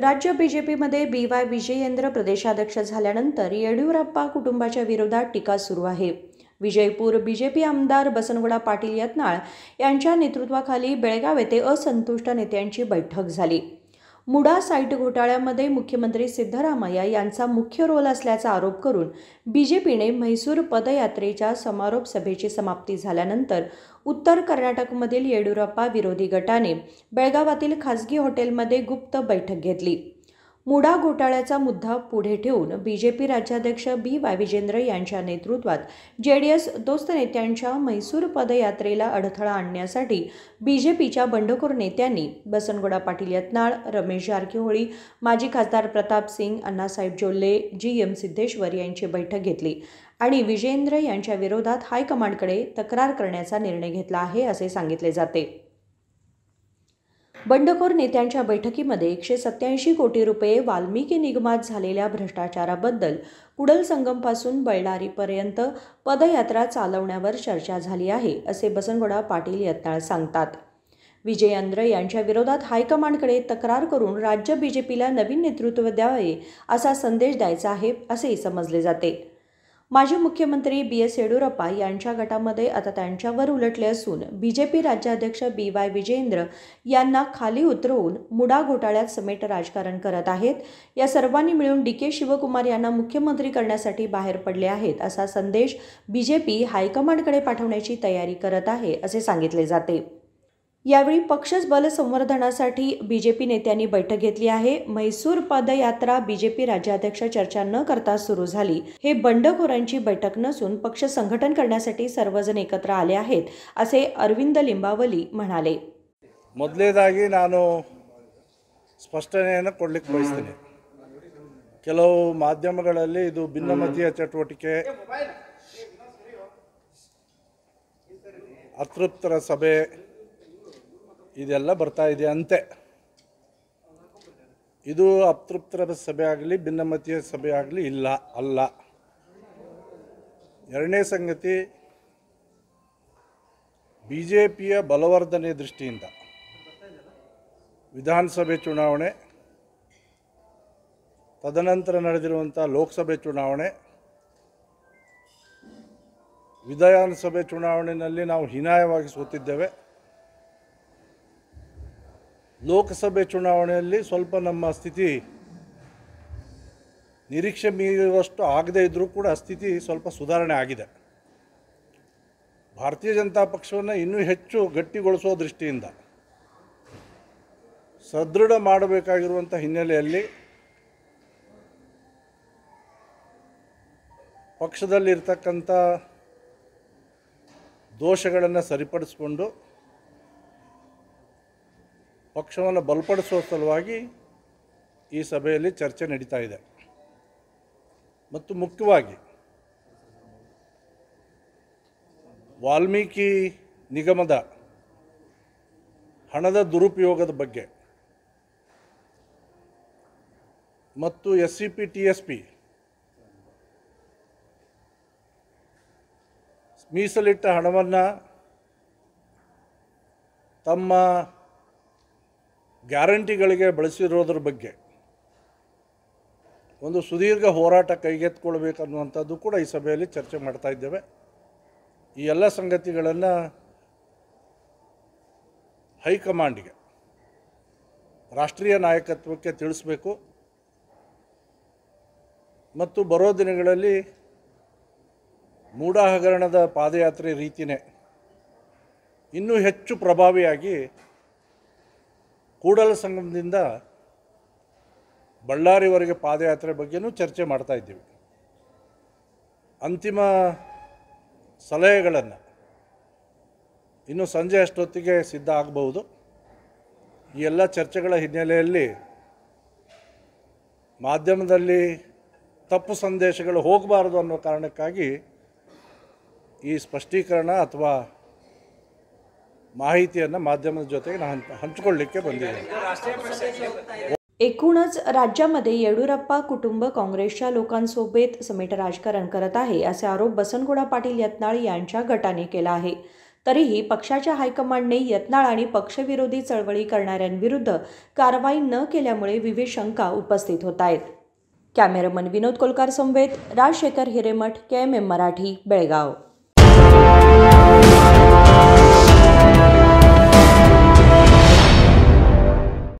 राज्य बीजेपीमध्ये BY विजयेंद्र प्रदेशाध्यक्ष झाल्यानंतर येडियुरप्पा कुटुंबाच्या विरोधात टीका सुरू आहे। विजयपूर बीजेपी आमदार बसनगौडा पाटील यत्नाळ यांच्या नेतृत्वाखाली बेळगाव येथे असंतुष्ट नेत्यांची बैठक झाली। मुडा साईट घोटाळ्यामध्ये मुख्यमंत्री सिद्धरामय्या यांचा मुख्य रोल असल्याचा आरोप करून बीजेपीने म्हैसूर पदयात्रेच्या समारोप सभेची समाप्ती झाल्यानंतर उत्तर कर्नाटकमधील येडियुरप्पा विरोधी गटाने बेळगावातील खासगी हॉटेलमध्ये गुप्त बैठक घेतली। मुडा घोटाळ्याचा मुद्दा पुढे ठेवून बीजेपी राज्याध्यक्ष BY विजयेंद्र यांच्या नेतृत्वात JDS दोस्त नेत्यांच्या म्हैसूर पदयात्रेला अडथळा आणण्यासाठी बीजेपीच्या बंडखोर नेत्यांनी बसनगौडा पाटील यत्नाळ, रमेश जारकीहोळी, माजी खासदार प्रताप सिंग, अण्णासाहेब जोल्ले, GM सिद्धेश्वर यांची बैठक घेतली आणि विजयेंद्र यांच्या विरोधात हायकमांडकडे तक्रार करण्याचा निर्णय घेतला आहे असे सांगितले जाते। बंडखोर नेत्यांच्या बैठकीमध्ये 187 कोटी रुपये वाल्मिकी निगमात झालेल्या भ्रष्टाचाराबद्दल कुडल संगमपासून बळ्ळारीपर्यंत पदयात्रा चालवण्यावर चर्चा झाली आहे असे बसनगौडा पाटील यत्नाळ सांगतात। विजयेंद्र यांच्या विरोधात हायकमांडकडे तक्रार करून राज्य बीजेपीला नवीन नेतृत्व द्यावे असा संदेश द्यायचा आहे असेही समजले जाते। माजी मुख्यमंत्री BS येडियुरप्पा यांच्या गटामध्ये आता त्यांच्यावर उलटले असून बीजेपी राज्याध्यक्ष BY विजयेंद्र यांना खाली उतरवून मुडा घोटाळ्यात समेट राजकारण करत आहेत। या सर्वांनी मिळून DK शिवकुमार यांना मुख्यमंत्री करण्यासाठी बाहेर पडले आहेत असा संदेश बीजेपी हायकमांडकडे पाठवण्याची तयारी करत आहे असे सांगितले जाते। यावेळी पक्ष बल संवर्धनासाठी बीजेपी नेत्यांनी बैठक घेतली आहे। म्हैसूर पदयात्रा बीजेपी राज्याध्यक्ष चर्चा न करता सुरू झाली। हे बंडखोरांची बैठक नसून पक्ष संघटन करण्यासाठी सर्वजण एकत्र आले आहेत असे अरविंद लिंबावली म्हणाले। ಮೊದಲನೇದಾಗಿ ನಾನು ಸ್ಪಷ್ಟನೆಯನ್ನು ಕೊಡಲಿಕ್ಕೆ ಬಯಸ್ತೀನಿ। ಕೆಲವು ಮಾಧ್ಯಮಗಳಲ್ಲಿ ಇದು ಭಿನ್ನಮತೀಯ ಚಟುವಟಿಕೆ, ಅತೃಪ್ತರ ಸಭೆ ಇದೆಲ್ಲ ಬರ್ತಾ ಇದೆ ಅಂತೆ। ಇದು ಅತೃಪ್ತರ ಸಭೆ ಆಗಲಿ ಭಿನ್ನಮತೀಯ ಸಭೆ ಆಗಲಿ ಅಲ್ಲ। ಎರಡನೇ ಸಂಗತಿ, ಬಿಜೆಪಿಯ ಬಲವರ್ಧನೆ ದೃಷ್ಟಿಯಿಂದ ವಿಧಾನಸಭೆ ಚುನಾವಣೆ, ತದನಂತರ ನಡೆದಿರುವಂಥ ಲೋಕಸಭೆ ಚುನಾವಣೆ, ವಿಧಾನಸಭೆ ಚುನಾವಣೆಯಲ್ಲಿ ನಾವು ಹೀನಾಯವಾಗಿ ಸೋತಿದ್ದೇವೆ। ಲೋಕಸಭೆ ಚುನಾವಣೆಯಲ್ಲಿ ಸ್ವಲ್ಪ ನಮ್ಮ ಸ್ಥಿತಿ ನಿರೀಕ್ಷೆ ಮೀರುವಷ್ಟು ಆಗದೇ ಇದ್ದರೂ ಕೂಡ ಸ್ಥಿತಿ ಸ್ವಲ್ಪ ಸುಧಾರಣೆ ಆಗಿದೆ। ಭಾರತೀಯ ಜನತಾ ಪಕ್ಷವನ್ನು ಇನ್ನೂ ಹೆಚ್ಚು ಗಟ್ಟಿಗೊಳಿಸುವ ದೃಷ್ಟಿಯಿಂದ ಸದೃಢ ಮಾಡಬೇಕಾಗಿರುವಂಥ ಹಿನ್ನೆಲೆಯಲ್ಲಿ ಪಕ್ಷದಲ್ಲಿರ್ತಕ್ಕಂಥ ದೋಷಗಳನ್ನು ಸರಿಪಡಿಸಿಕೊಂಡು ಪಕ್ಷವನ್ನು ಬಲಪಡಿಸುವ ಸಲುವಾಗಿ ಈ ಸಭೆಯಲ್ಲಿ ಚರ್ಚೆ ನಡೀತಾ ಇದೆ। ಮತ್ತು ಮುಖ್ಯವಾಗಿ ವಾಲ್ಮೀಕಿ ನಿಗಮದ ಹಣದ ದುರುಪಯೋಗದ ಬಗ್ಗೆ ಮತ್ತು SCP TSP ಮೀಸಲಿಟ್ಟ ಹಣವನ್ನು ತಮ್ಮ ಗ್ಯಾರಂಟಿಗಳಿಗೆ ಬಳಸಿರೋದ್ರ ಬಗ್ಗೆ ಒಂದು ಸುದೀರ್ಘ ಹೋರಾಟ ಕೈಗೆತ್ತಿಕೊಳ್ಳಬೇಕನ್ನುವಂಥದ್ದು ಕೂಡ ಈ ಸಭೆಯಲ್ಲಿ ಚರ್ಚೆ ಮಾಡ್ತಾ ಇದ್ದೇವೆ। ಈ ಎಲ್ಲ ಸಂಗತಿಗಳನ್ನು ಹೈಕಮಾಂಡ್ಗೆ, ರಾಷ್ಟ್ರೀಯ ನಾಯಕತ್ವಕ್ಕೆ ತಿಳಿಸಬೇಕು ಮತ್ತು ಬರೋ ದಿನಗಳಲ್ಲಿ ಮೂಡಾ ಹಗರಣದ ಪಾದಯಾತ್ರೆ ರೀತಿಯೇ ಇನ್ನೂ ಹೆಚ್ಚು ಪ್ರಭಾವಿಯಾಗಿ ಕೂಡಲ ಸಂಗಮದಿಂದ ಬಳ್ಳಾರಿವರೆಗೆ ಪಾದಯಾತ್ರೆ ಬಗ್ಗೆನೂ ಚರ್ಚೆ ಮಾಡ್ತಾ ಇದ್ದೀವಿ। ಅಂತಿಮ ಸಲಹೆಗಳನ್ನು ಇನ್ನು ಸಂಜೆ ಅಷ್ಟೊತ್ತಿಗೆ ಸಿದ್ಧ ಆಗಬಹುದು। ಈ ಎಲ್ಲ ಚರ್ಚೆಗಳ ಹಿನ್ನೆಲೆಯಲ್ಲಿ ಮಾಧ್ಯಮದಲ್ಲಿ ತಪ್ಪು ಸಂದೇಶಗಳು ಹೋಗಬಾರದು ಅನ್ನೋ ಕಾರಣಕ್ಕಾಗಿ ಈ ಸ್ಪಷ್ಟೀಕರಣ ಅಥವಾ ಮಾಹಿತಿಯನ್ನು ಮಾಧ್ಯಮದ ಜೊತೆಗೆ ನಾನು ಹಂಚಿಕೊಳ್ಳಲಿಕ್ಕೆ ಬಂದಿದ್ದೇನೆ। एकूणच राज्यामध्ये येडियुरप्पा कुटुंब काँग्रेसच्या लोकांसोबत समेट राजकारण करत आहे असे आरोप बसनगौडा पाटील यत्नाळ यांच्या गटाने केला आहे। तरीही पक्षाच्या हायकमांडने यत्नाळ आणि पक्षविरोधी चळवळी करणाऱ्यांविरुद्ध कारवाई न केल्यामुळे विविध शंका उपस्थित होत आहेत. कॅमेरामन विनोद कोलकार समवेत राजशेखर हिरेमठ, KMM मराठी, बेळगाव.